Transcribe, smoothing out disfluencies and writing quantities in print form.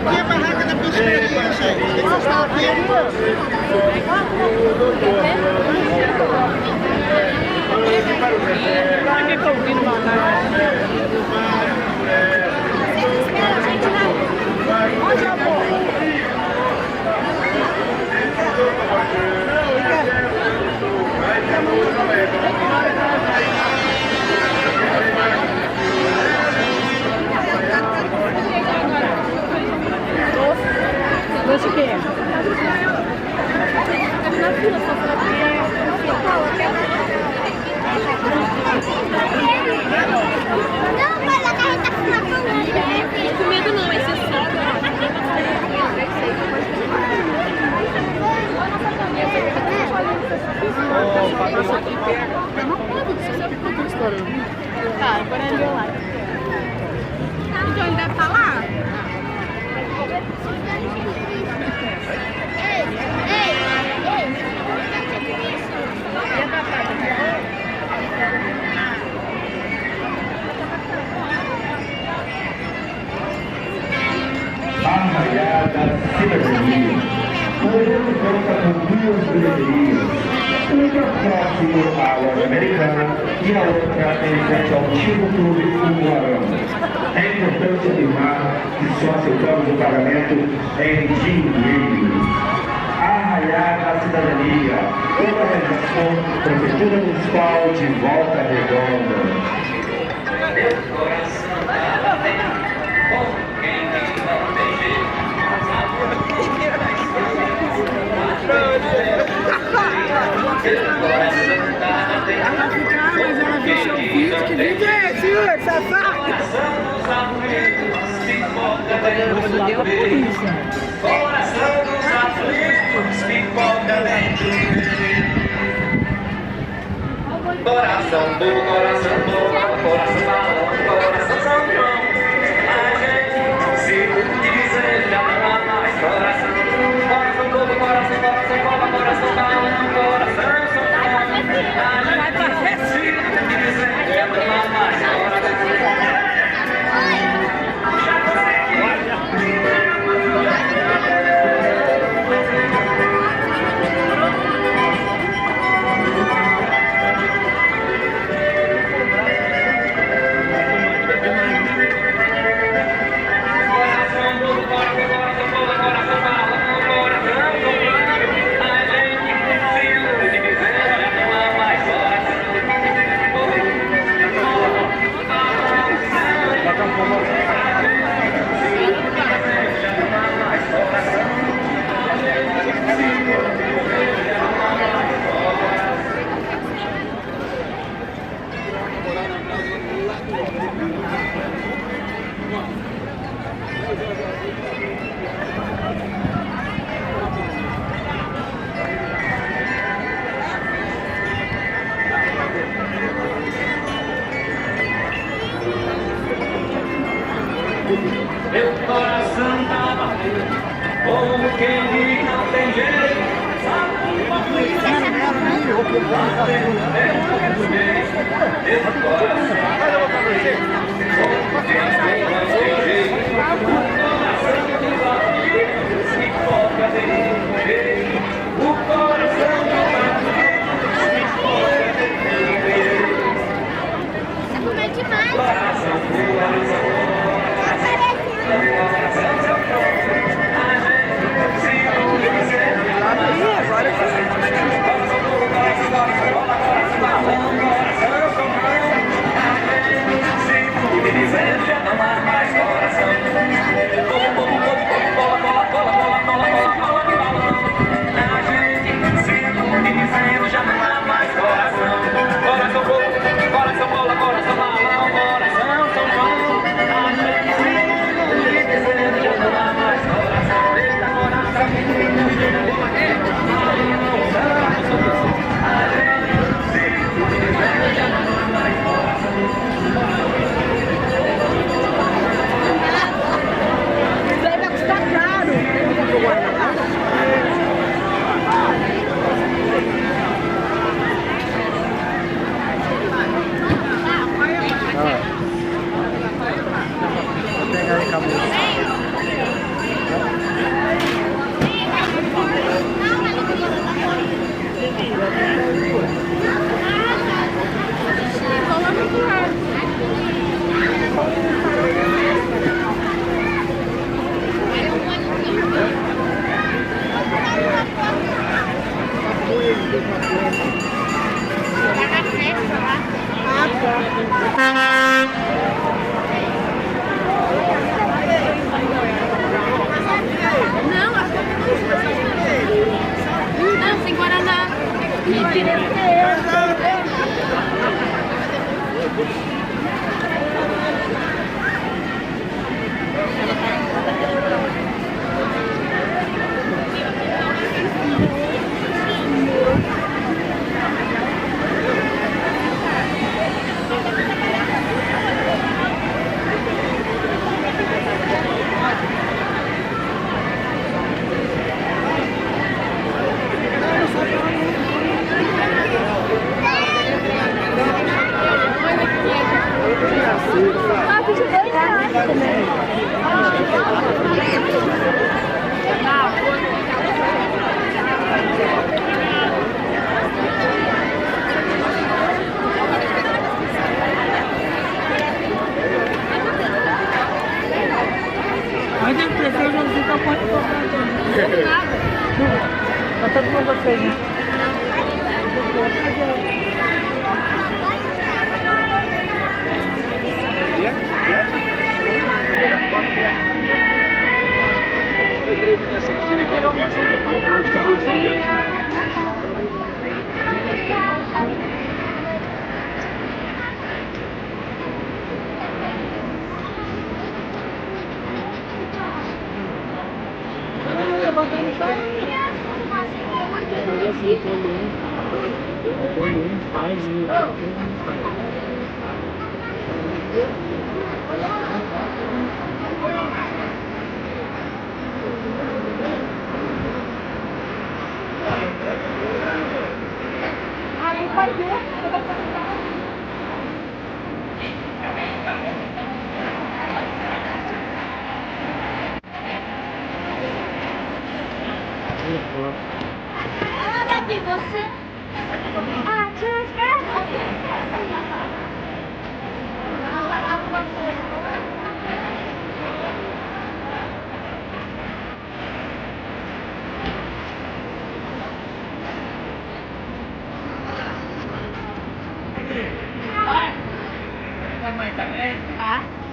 Aqui é a barraca da peixaria, gente. Vocês estão aqui? Pra que estão vindo matar? Vocês esperam a gente lá? Onde eu vou? Doce o quê? Na fila, só pra ver. Não, mas a carreta com uma coluna. Com medo não, esse é só. Passa aqui pega. Não pode, você sabe que eu tô estourando. Tá, agora é meu lado. Então ele deve estar lá? Arraiada Cidadania. O evento conta com duas bilheterias, uma próximo à loja americana e a outra em frente ao Antigo Clube Umuarama. É importante afirmar que só aceitamos o pagamento em dinheiro. Arraiada Cidadania, uma realização Prefeitura Municipal de Volta Redonda. Meu coração tá bem, com quem não tem jeito. Ela fica, mas ela viu seu vídeo. Que vídeo é esse, senhor? Safado! Você deu a polícia. Coração dos aflitos, pipoca dentro. Coração do coração balão, coração São João. A gente se deseja mais coração. Coração todo, coração cola, coração balão, coração São João. A gente se deseja mais coração. Meu coração tá batendo, como quem não tem jeito. Sabe uma coisa? Meu coração tá batendo, como quem não tem jeito. Se foca dentro do jeito, o coração tá batendo, se foca dentro do jeito. Você comeu demais. Coração. Agora Não, acho que não, sem Guaraná. Mas eu prefiro você que eu posso tocar. Nada. Tá tudo com vocês, né? Olha de você. Ah, Mamãe, tá vendo? ah.